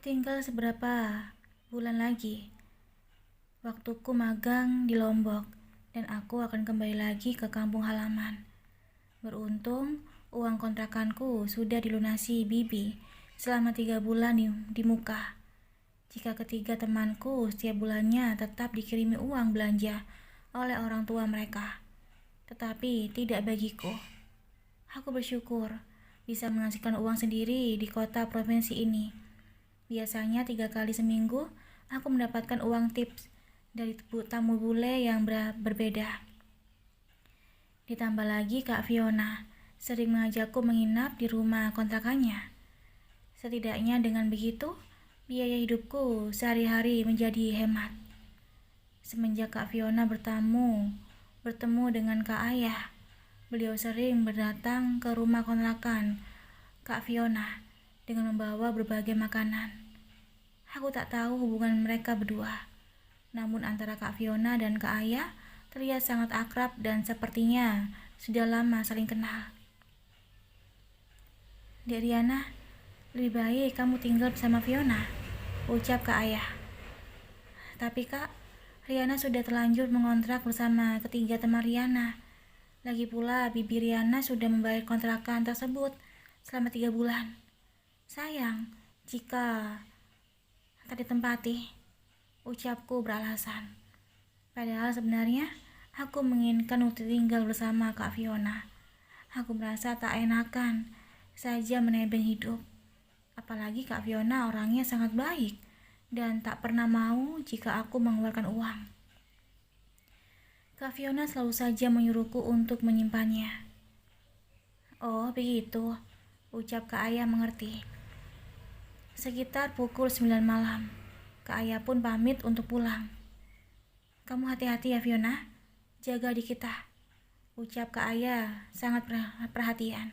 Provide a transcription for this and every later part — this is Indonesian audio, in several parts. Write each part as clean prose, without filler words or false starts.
Tinggal seberapa bulan lagi. Waktuku magang di Lombok dan aku akan kembali lagi ke kampung halaman. Beruntung, uang kontrakanku sudah dilunasi Bibi selama 3 bulan di muka. Jika ketiga temanku setiap bulannya tetap dikirimi uang belanja oleh orang tua mereka. Tetapi tidak bagiku. Aku bersyukur bisa menghasilkan uang sendiri di kota provinsi ini. Biasanya 3 kali seminggu aku mendapatkan uang tips dari tamu bule yang berbeda. Ditambah lagi Kak Fiona sering mengajakku menginap di rumah kontrakannya. Setidaknya dengan begitu, biaya hidupku sehari-hari menjadi hemat. Semenjak Kak Fiona bertemu dengan Kak Ayah, beliau sering berdatang ke rumah kontrakan Kak Fiona dengan membawa berbagai makanan. Aku tak tahu hubungan mereka berdua, namun antara Kak Fiona dan Kak Ayah terlihat sangat akrab dan sepertinya sudah lama saling kenal. Dek Riana, lebih baik kamu tinggal bersama Fiona, ucap Kak Ayah. Tapi Kak, Riana sudah terlanjur mengontrak bersama ketiga teman Riana. Lagi pula Bibi Riana sudah membayar kontrakan tersebut selama 3 bulan. Sayang jika tak ditempati, ucapku beralasan. Padahal sebenarnya aku menginginkan untuk tinggal bersama Kak Fiona. Aku merasa tak enakan saja menebeng hidup. Apalagi Kak Fiona orangnya sangat baik dan tak pernah mau jika aku mengeluarkan uang. Kak Fiona selalu saja menyuruhku untuk menyimpannya. Oh begitu, ucap Kak Ayah mengerti. Sekitar pukul 9 malam, Kak Ayah pun pamit untuk pulang. Kamu hati-hati ya Fiona, jaga adik kita, ucap Kak Ayah sangat perhatian.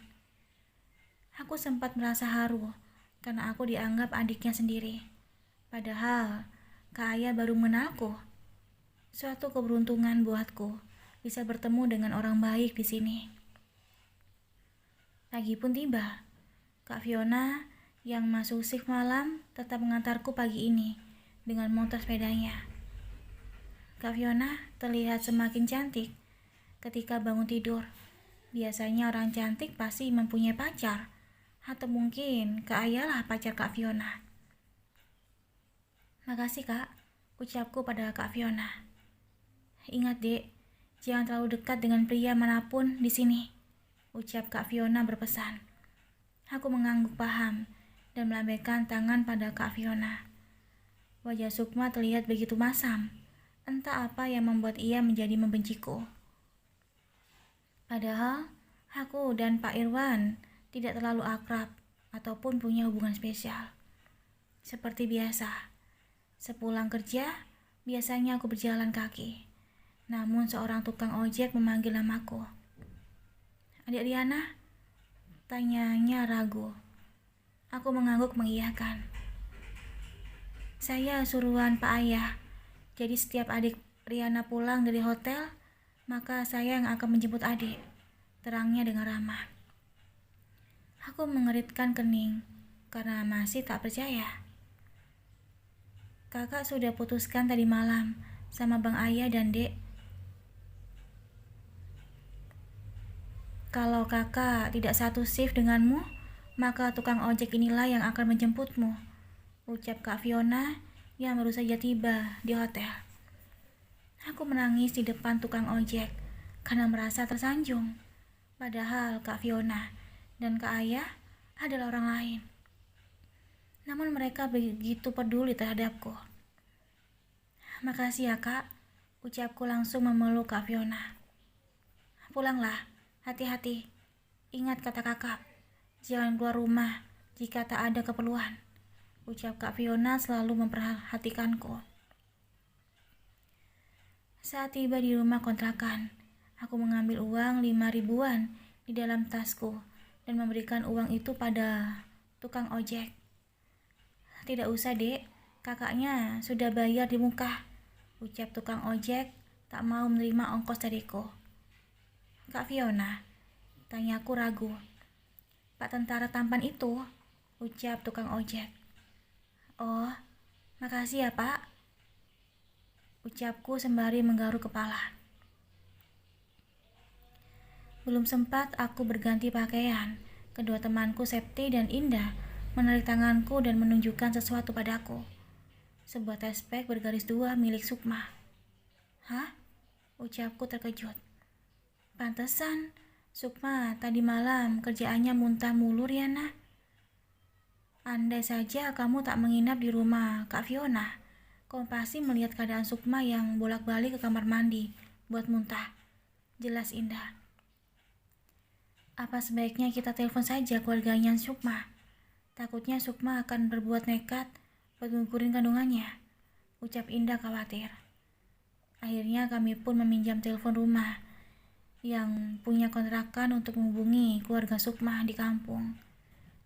Aku sempat merasa haru karena aku dianggap adiknya sendiri. Padahal Kak Ayah baru mengenalku. Suatu keberuntungan buatku bisa bertemu dengan orang baik di sini. Pagi pun tiba. Kak Fiona yang masuk shift malam tetap mengantarku pagi ini dengan motor sepedanya. Kak Fiona terlihat semakin cantik ketika bangun tidur. Biasanya orang cantik pasti mempunyai pacar, atau mungkin Kak Ayah lah pacar Kak Fiona. Makasih Kak, ucapku pada Kak Fiona. Ingat Dek, jangan terlalu dekat dengan pria manapun di sini, ucap Kak Fiona berpesan. Aku mengangguk paham dan melambaikan tangan pada Kak Fiona. Wajah Sukma terlihat begitu masam. Entah apa yang membuat ia menjadi membenciku. Padahal aku dan Pak Irwan tidak terlalu akrab ataupun punya hubungan spesial. Seperti biasa, sepulang kerja biasanya aku berjalan kaki. Namun seorang tukang ojek memanggil namaku. Adik Riana? Tanyanya ragu. Aku mengangguk mengiyakan. Saya suruhan Pak Ayah. Jadi setiap adik Riana pulang dari hotel, maka saya yang akan menjemput adik, terangnya dengan ramah. Aku mengeritkan kening karena masih tak percaya. Kakak sudah putuskan tadi malam sama Bang Ayah dan Dek. Kalau kakak tidak satu shift denganmu, maka tukang ojek inilah yang akan menjemputmu, ucap Kak Fiona yang baru saja tiba di hotel. Aku menangis di depan tukang ojek karena merasa tersanjung. Padahal Kak Fiona dan Kak Ayah adalah orang lain. Namun mereka begitu peduli terhadapku. Makasih ya Kak, ucapku langsung memeluk Kak Fiona. Pulanglah, hati-hati. Ingat kata kakak, jangan keluar rumah jika tak ada keperluan, ucap Kak Fiona selalu memperhatikanku. Saat tiba di rumah kontrakan, aku mengambil uang 5 ribuan di dalam tasku dan memberikan uang itu pada tukang ojek. Tidak usah Dek, kakaknya sudah bayar di muka, ucap tukang ojek tak mau menerima ongkos dariku. Kak Fiona, tanyaku ragu. Pak tentara tampan itu, ucap tukang ojek. Oh, makasih ya Pak, ucapku sembari menggaruk kepala. Belum sempat aku berganti pakaian, kedua temanku Septi dan Indah menarik tanganku dan menunjukkan sesuatu padaku. Sebuah tespek bergaris 2 milik Sukma. Hah? Ucapku terkejut. Pantesan, Sukma tadi malam kerjaannya muntah mulu Riana. Andai saja kamu tak menginap di rumah Kak Fiona, kamu pasti melihat keadaan Sukma yang bolak-balik ke kamar mandi buat muntah. Jelas Indah. Apa sebaiknya kita telepon saja keluarganya Sukma? Takutnya Sukma akan berbuat nekat buat ngugurin kandungannya, ucap Indah khawatir. Akhirnya kami pun meminjam telepon rumah yang punya kontrakan untuk menghubungi keluarga Sukma di kampung.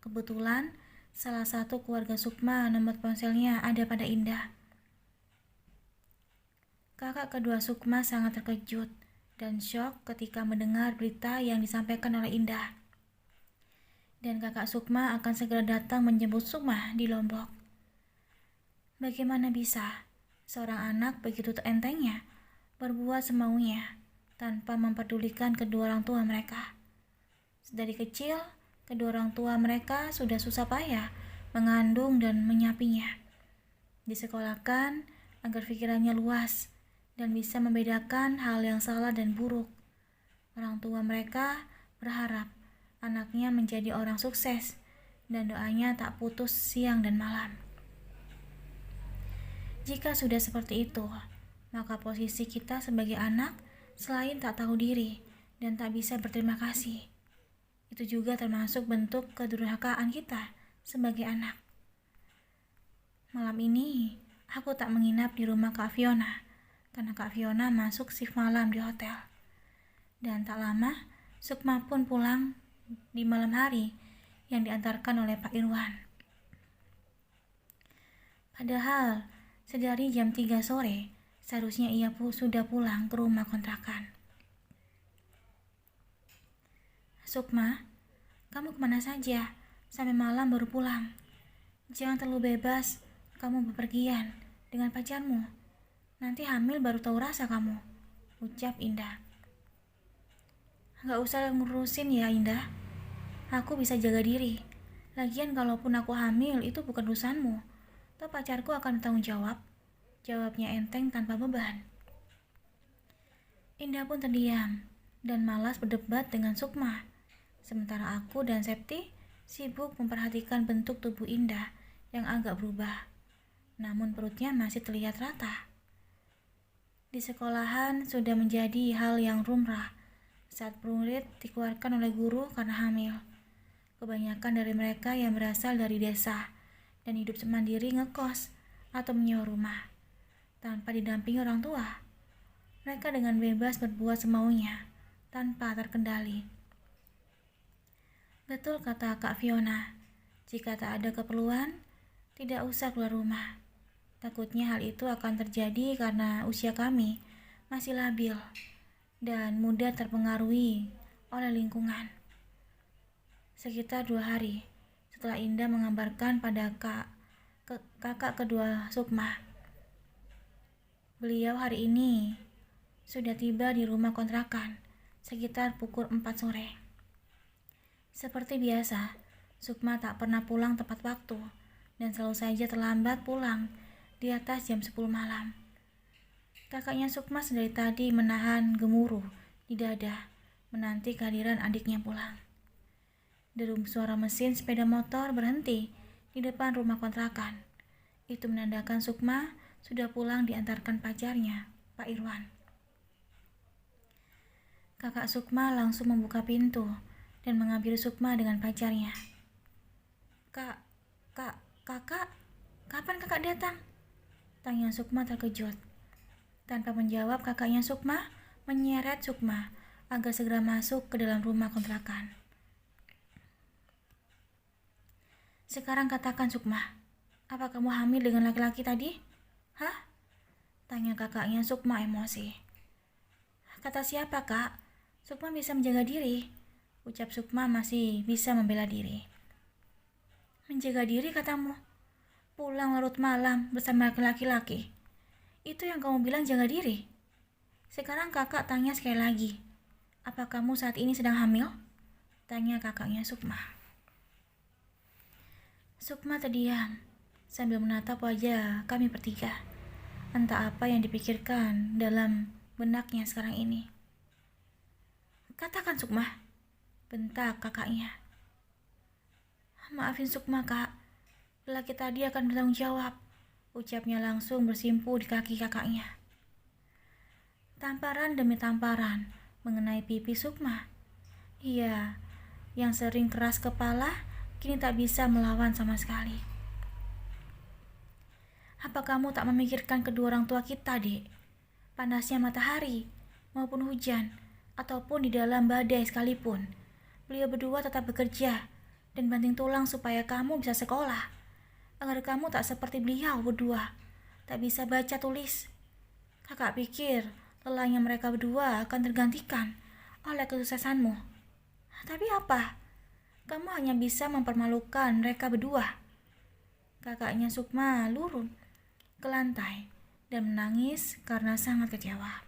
Kebetulan salah satu keluarga Sukma nomor ponselnya ada pada Indah. Kakak kedua Sukma sangat terkejut dan syok ketika mendengar berita yang disampaikan oleh Indah. Dan kakak Sukma akan segera datang menjemput Sukma di Lombok. Bagaimana bisa seorang anak begitu entengnya berbuat semaunya tanpa memperdulikan kedua orang tua mereka? Dari kecil, kedua orang tua mereka sudah susah payah mengandung dan menyapinya. Disekolahkan agar pikirannya luas dan bisa membedakan hal yang salah dan buruk. Orang tua mereka berharap anaknya menjadi orang sukses dan doanya tak putus siang dan malam. Jika sudah seperti itu, maka posisi kita sebagai anak selain tak tahu diri dan tak bisa berterima kasih, itu juga termasuk bentuk kedurhakaan kita sebagai anak. Malam ini, aku tak menginap di rumah Kak Fiona, karena Kak Fiona masuk shift malam di hotel. Dan tak lama, Sukma pun pulang di malam hari yang diantarkan oleh Pak Irwan. Padahal, sedari jam 3 sore, seharusnya ia sudah pulang ke rumah kontrakan. Sukma, kamu kemana saja? Sampai malam baru pulang. Jangan terlalu bebas kamu bepergian dengan pacarmu. Nanti hamil baru tahu rasa kamu, ucap Indah. Gak usah ngurusin ya Indah. Aku bisa jaga diri. Lagian kalaupun aku hamil itu bukan urusanmu. Toh pacarku akan bertanggung jawab. Jawabnya enteng tanpa beban. Indah pun terdiam dan malas berdebat dengan Sukma. Sementara aku dan Septi sibuk memperhatikan bentuk tubuh Indah yang agak berubah. Namun perutnya masih terlihat rata. Di sekolahan sudah menjadi hal yang lumrah saat murid dikeluarkan oleh guru karena hamil. Kebanyakan dari mereka yang berasal dari desa dan hidup mandiri ngekos atau menyewa rumah tanpa didampingi orang tua. Mereka dengan bebas berbuat semaunya tanpa terkendali. Betul kata Kak Fiona, jika tak ada keperluan, tidak usah keluar rumah. Takutnya hal itu akan terjadi karena usia kami masih labil dan mudah terpengaruhi oleh lingkungan. Sekitar 2 hari setelah Indah mengabarkan pada kakak kedua Sukma, beliau hari ini sudah tiba di rumah kontrakan sekitar pukul 4 sore. Seperti biasa, Sukma tak pernah pulang tepat waktu dan selalu saja terlambat pulang di atas jam 10 malam. Kakaknya Sukma sedari tadi menahan gemuruh di dada menanti kehadiran adiknya pulang. Derum suara mesin sepeda motor berhenti di depan rumah kontrakan. Itu menandakan Sukma sudah pulang diantarkan pacarnya, Pak Irwan. Kakak Sukma langsung membuka pintu dan mengambil Sukma dengan pacarnya. Kakak, kapan kakak datang? Tanya Sukma terkejut. Tanpa menjawab, kakaknya Sukma menyeret Sukma agar segera masuk ke dalam rumah kontrakan. Sekarang katakan Sukma, apa kamu hamil dengan laki-laki tadi? Hah? Tanya kakaknya Sukma emosi. Kata siapa kak? Sukma bisa menjaga diri, ucap Sukma masih bisa membela diri. Menjaga diri katamu? pulang larut malam bersama laki-laki. Itu yang kamu bilang jaga diri. Sekarang kakak tanya sekali lagi. Apa kamu saat ini sedang hamil? Tanya kakaknya Sukma. Sukma terdiam sambil menatap wajah kami bertiga. Entah apa yang dipikirkan dalam benaknya sekarang ini. Katakan Sukma, bentak kakaknya. Maafin Sukma kak, lelaki tadi akan bertanggung jawab, ucapnya langsung bersimpu di kaki kakaknya. Tamparan demi tamparan mengenai pipi Sukma. Ia yang sering keras kepala kini tak bisa melawan sama sekali. Apa kamu tak memikirkan kedua orang tua kita, Dek? Panasnya matahari maupun hujan ataupun di dalam badai sekalipun, beliau berdua tetap bekerja dan banting tulang supaya kamu bisa sekolah, agar kamu tak seperti beliau berdua, tak bisa baca tulis. Kakak pikir lelahnya mereka berdua akan tergantikan oleh kesuksesanmu. Tapi apa? Kamu hanya bisa mempermalukan mereka berdua. Kakaknya Sukma lurun ke lantai dan menangis karena sangat kecewa.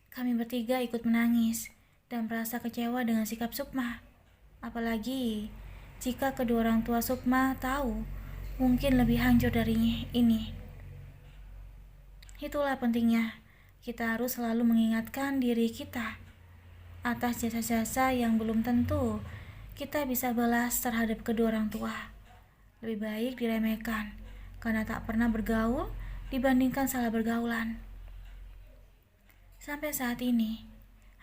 Kami bertiga ikut menangis dan merasa kecewa dengan sikap Sukma. Apalagi jika kedua orang tua Sukma tahu, mungkin lebih hancur dari ini. Itulah pentingnya kita harus selalu mengingatkan diri kita atas jasa-jasa yang belum tentu kita bisa balas terhadap kedua orang tua. Lebih baik diremehkan karena tak pernah bergaul dibandingkan salah bergaulan. Sampai saat ini,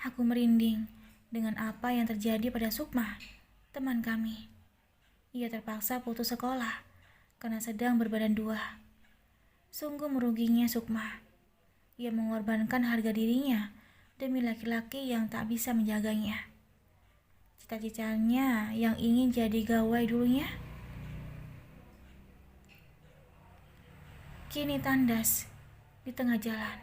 aku merinding dengan apa yang terjadi pada Sukma, teman kami. Ia terpaksa putus sekolah karena sedang berbadan dua. Sungguh meruginya Sukma. Ia mengorbankan harga dirinya demi laki-laki yang tak bisa menjaganya. Cita-citanya yang ingin jadi gawai dulunya, kini tandas di tengah jalan.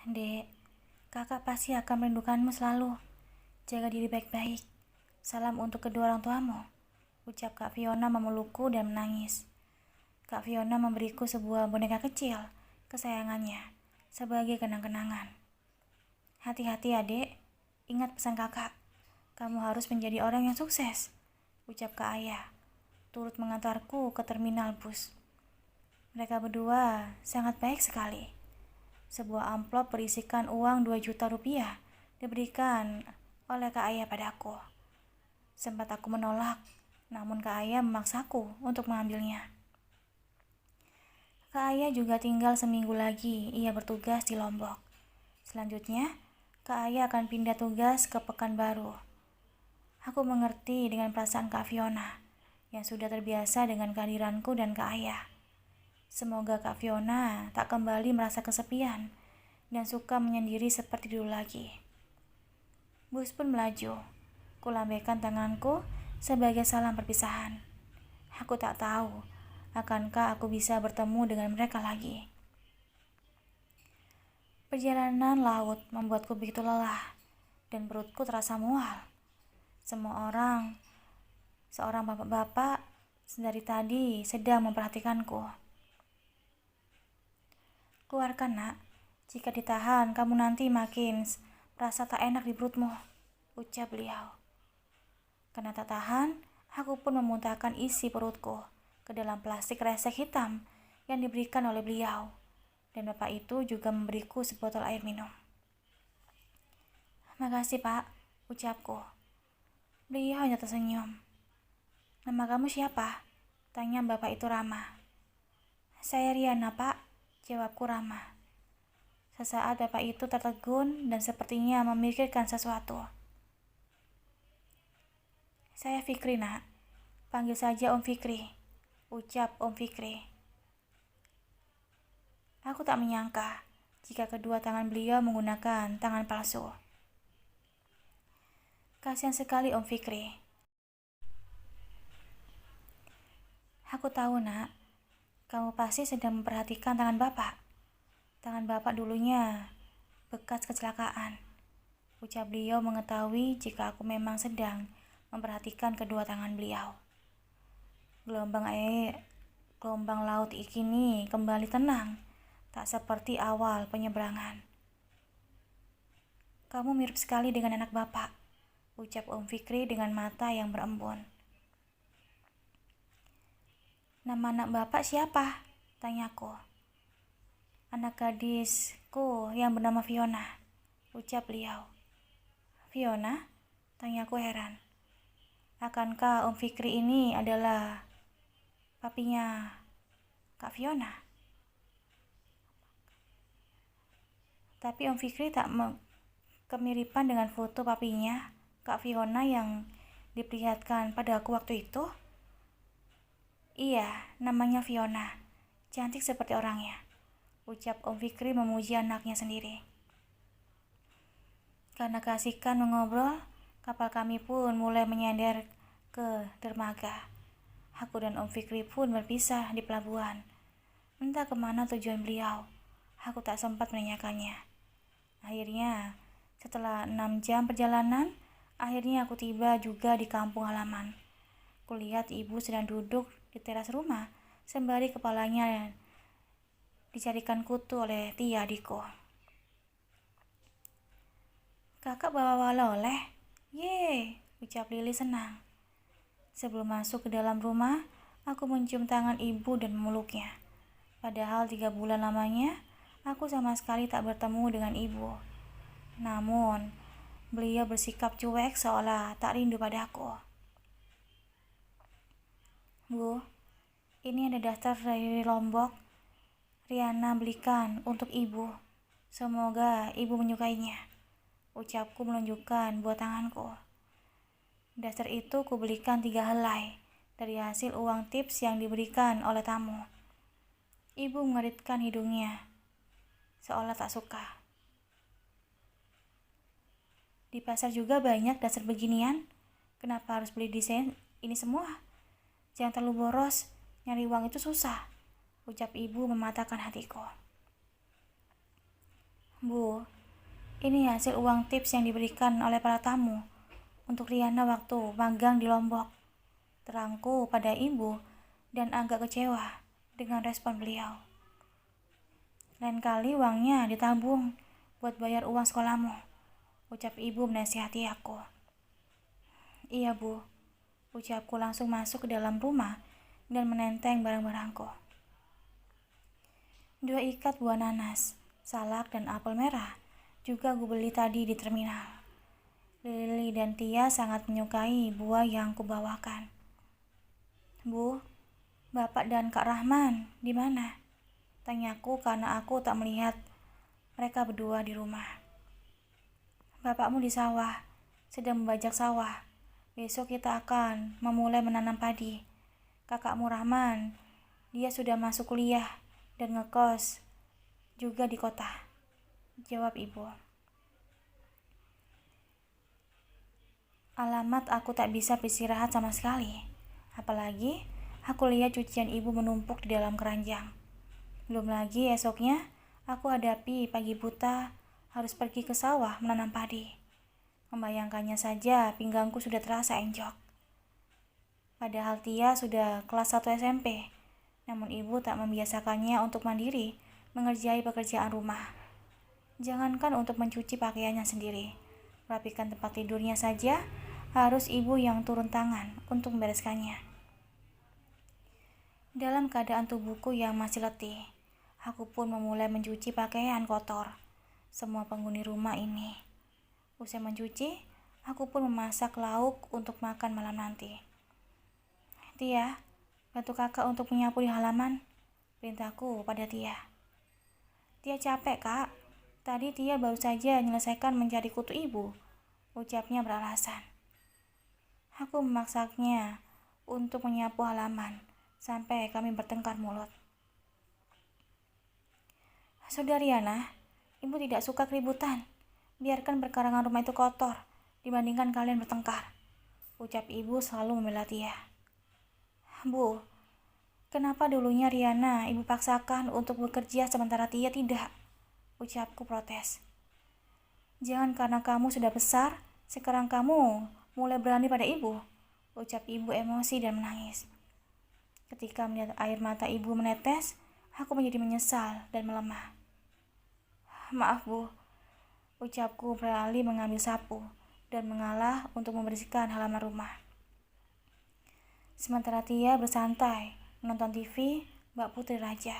Dek, kakak pasti akan merindukanmu selalu. Jaga diri baik-baik. Salam untuk kedua orang tuamu, ucap Kak Fiona memelukku dan menangis. Kak Fiona memberiku sebuah boneka kecil kesayangannya sebagai kenang-kenangan. Hati-hati adek, ingat pesan kakak. Kamu harus menjadi orang yang sukses, ucap Kak Ayah, turut mengantarku ke terminal bus. Mereka berdua sangat baik sekali. Sebuah amplop berisikan uang 2 juta rupiah diberikan oleh Kak Ayah padaku. Sempat aku menolak, namun Kak Ayah memaksaku untuk mengambilnya. Kak Ayah juga tinggal seminggu lagi, ia bertugas di Lombok. Selanjutnya, Kak Ayah akan pindah tugas ke Pekanbaru. Aku mengerti dengan perasaan Kak Fiona, yang sudah terbiasa dengan kehadiranku dan Kak Ayah. Semoga Kak Fiona tak kembali merasa kesepian dan suka menyendiri seperti dulu lagi. Bus pun melaju. Kulambaikan tanganku sebagai salam perpisahan. Aku tak tahu akankah aku bisa bertemu dengan mereka lagi. Perjalanan laut membuatku begitu lelah dan perutku terasa mual. Semua orang, seorang bapak-bapak dari tadi sedang memperhatikanku. Keluarkan nak, jika ditahan kamu nanti makin merasa tak enak di perutmu, ucap beliau. Karena tak tahan, aku pun memuntahkan isi perutku ke dalam plastik resek hitam yang diberikan oleh beliau, dan bapak itu juga memberiku sebotol air minum. Makasih pak, ucapku. Beliau hanya tersenyum. Nama kamu siapa? Tanya bapak itu ramah. Saya Riana pak, jawabku ramah. Sesaat bapak itu tertegun dan sepertinya memikirkan sesuatu. Saya Fikri nak, panggil saja Om Fikri, ucap Om Fikri. Aku tak menyangka jika kedua tangan beliau menggunakan tangan palsu. Kasihan sekali Om Fikri. Aku tahu nak, kamu pasti sedang memperhatikan tangan bapak. Tangan bapak dulunya bekas kecelakaan. Ucap beliau mengetahui jika aku memang sedang memperhatikan kedua tangan beliau. Gelombang laut kini kembali tenang, tak seperti awal penyeberangan. Kamu mirip sekali dengan anak bapak, ucap Om Fikri dengan mata yang berembun. Nama anak bapak siapa? Tanyaku. Anak gadisku yang bernama Fiona, ucap beliau. Fiona? Tanyaku heran. Akankah Om Fikri ini adalah papinya Kak Fiona? Tapi Om Fikri tak kemiripan dengan foto papinya Kak Fiona yang diperlihatkan pada aku waktu itu. Iya, namanya Fiona. Cantik seperti orangnya, ucap Om Fikri memuji anaknya sendiri. Karena keasikan mengobrol, kapal kami pun mulai menyender ke dermaga. Aku dan Om Fikri pun berpisah di pelabuhan. Entah kemana tujuan beliau, aku tak sempat menanyakannya. Akhirnya, setelah 6 jam perjalanan, akhirnya aku tiba juga di kampung halaman. Kulihat ibu sedang duduk di teras rumah, sembari kepalanya dicarikan kutu oleh Tia adikku. Kakak bawa oleh-oleh? Yeay, ucap Lili senang. Sebelum masuk ke dalam rumah, aku mencium tangan ibu dan memeluknya. Padahal 3 bulan lamanya, aku sama sekali tak bertemu dengan ibu. Namun, beliau bersikap cuek seolah tak rindu padaku. Bu, ini ada daftar dari Lombok. Riana belikan untuk ibu. Semoga ibu menyukainya, ucapku menunjukkan buah tanganku. Daftar itu kubelikan 3 helai dari hasil uang tips yang diberikan oleh tamu. Ibu mengeritkan hidungnya, seolah tak suka. Di pasar juga banyak dasar beginian. Kenapa harus beli desain ini semua? Jangan terlalu boros, nyari uang itu susah, ucap ibu mematahkan hatiku. Bu, ini hasil uang tips yang diberikan oleh para tamu untuk Riana waktu magang di Lombok, terangku pada ibu dan agak kecewa dengan respon beliau. Lain kali uangnya ditabung buat bayar uang sekolahmu, ucap ibu menasihati aku. Iya bu, ucapku langsung masuk ke dalam rumah dan menenteng barang-barangku. 2 ikat buah nanas, salak dan apel merah juga gue beli tadi di terminal. Lili dan Tia sangat menyukai buah yang kubawakan. Bu, Bapak dan Kak Rahman di mana? Tanyaku karena aku tak melihat mereka berdua di rumah. Bapakmu di sawah, sedang membajak sawah. Besok kita akan memulai menanam padi. Kakakmu Rahman, dia sudah masuk kuliah dan ngekos juga di kota, jawab ibu. Alamat, aku tak bisa beristirahat sama sekali. Apalagi aku lihat cucian ibu menumpuk di dalam keranjang. Belum lagi esoknya aku hadapi pagi buta harus pergi ke sawah menanam padi. Membayangkannya saja pinggangku sudah terasa enjok. Padahal Tia sudah kelas 1 SMP, namun ibu tak membiasakannya untuk mandiri mengerjai pekerjaan rumah. Jangankan untuk mencuci pakaiannya sendiri, merapikan tempat tidurnya saja harus ibu yang turun tangan untuk membereskannya. Dalam keadaan tubuhku yang masih letih, aku pun memulai mencuci pakaian kotor semua penghuni rumah ini. Usai mencuci, aku pun memasak lauk untuk makan malam nanti. Tia, bantu kakak untuk menyapu di halaman, perintahku pada Tia. Tia capek kak, tadi Tia baru saja menyelesaikan mencari kutu ibu, ucapnya beralasan. Aku memaksanya untuk menyapu halaman sampai kami bertengkar mulut. Saudariana, ibu tidak suka keributan. Biarkan perkarangan rumah itu kotor dibandingkan kalian bertengkar, ucap ibu selalu membela Tia. Bu, kenapa dulunya Riana ibu paksakan untuk bekerja sementara Tia tidak? Ucapku protes. Jangan karena kamu sudah besar, sekarang kamu mulai berani pada ibu, ucap ibu emosi dan menangis. Ketika melihat air mata ibu menetes, aku menjadi menyesal dan melemah. Maaf bu, ucapku beralih mengambil sapu dan mengalah untuk membersihkan halaman rumah. Sementara Tia bersantai menonton TV Mbak Putri Raja.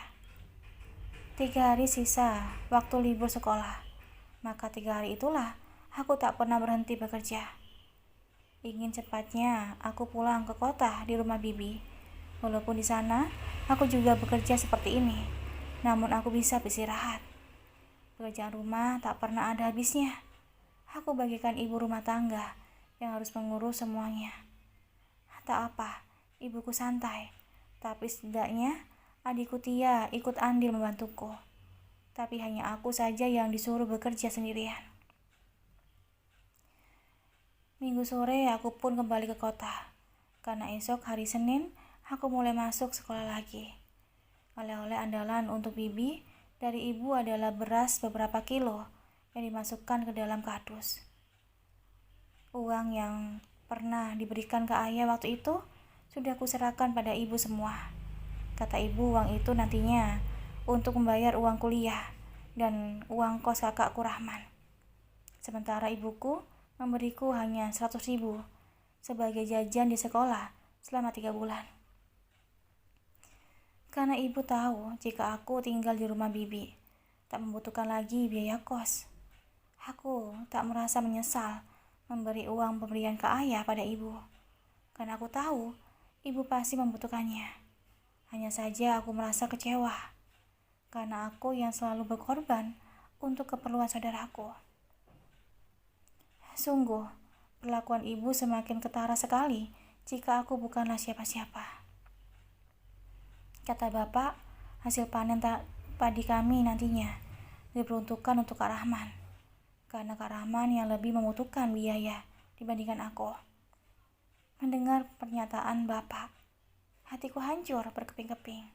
3 hari sisa waktu libur sekolah. Maka 3 hari itulah aku tak pernah berhenti bekerja. Ingin cepatnya aku pulang ke kota di rumah bibi. Walaupun di sana aku juga bekerja seperti ini, namun aku bisa beristirahat. Pekerjaan rumah tak pernah ada habisnya. Aku bagikan ibu rumah tangga yang harus mengurus semuanya. Tak apa, ibuku santai, tapi setidaknya adikku Tia ikut andil membantuku. Tapi hanya aku saja yang disuruh bekerja sendirian. Minggu sore aku pun kembali ke kota, karena esok hari Senin aku mulai masuk sekolah lagi. Oleh-oleh andalan untuk bibi dari ibu adalah beras beberapa kilo yang dimasukkan ke dalam kardus. Uang yang pernah diberikan ke ayah waktu itu sudah kuserahkan pada ibu semua. Kata ibu uang itu nantinya untuk membayar uang kuliah dan uang kos kakakku Rahman. Sementara ibuku memberiku hanya 100.000 sebagai jajan di sekolah selama 3 bulan. Karena ibu tahu jika aku tinggal di rumah bibi, tak membutuhkan lagi biaya kos. Aku tak merasa menyesal memberi uang pemberian ke ayah pada ibu. Karena aku tahu ibu pasti membutuhkannya. Hanya saja aku merasa kecewa karena aku yang selalu berkorban untuk keperluan saudaraku. Sungguh, perlakuan ibu semakin ketara sekali jika aku bukanlah siapa-siapa. Kata bapak, hasil panen padi kami nantinya diperuntukkan untuk Kak Rahman, karena Kak Rahman yang lebih membutuhkan biaya dibandingkan aku. Mendengar pernyataan bapak, hatiku hancur berkeping-keping.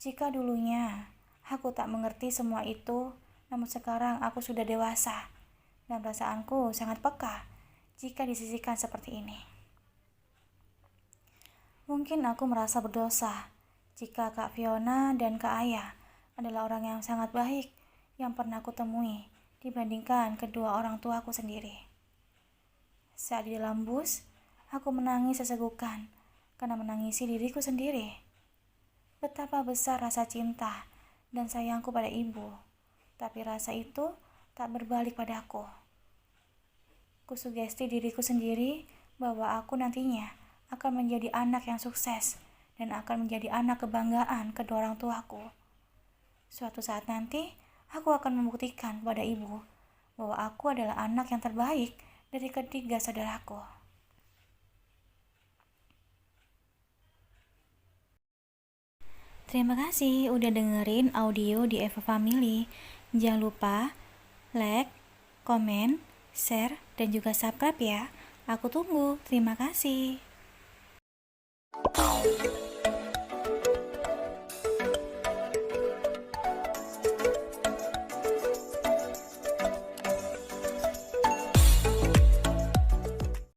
Jika dulunya aku tak mengerti semua itu, namun sekarang aku sudah dewasa dan perasaanku sangat peka jika disisihkan seperti ini. Mungkin aku merasa berdosa jika Kak Fiona dan Kak Ayah adalah orang yang sangat baik yang pernah aku temui dibandingkan kedua orang tuaku sendiri. Saat di dalam bus, aku menangis sesegukan karena menangisi diriku sendiri. Betapa besar rasa cinta dan sayangku pada ibu, tapi rasa itu tak berbalik padaku. Kusugesti diriku sendiri bahwa aku nantinya akan menjadi anak yang sukses dan akan menjadi anak kebanggaan kedua orang tuaku. Suatu saat nanti, aku akan membuktikan kepada ibu bahwa aku adalah anak yang terbaik dari ketiga saudaraku. Terima kasih udah dengerin audio di Eva Family. Jangan lupa like, komen, share, dan juga subscribe ya. Aku tunggu. Terima kasih.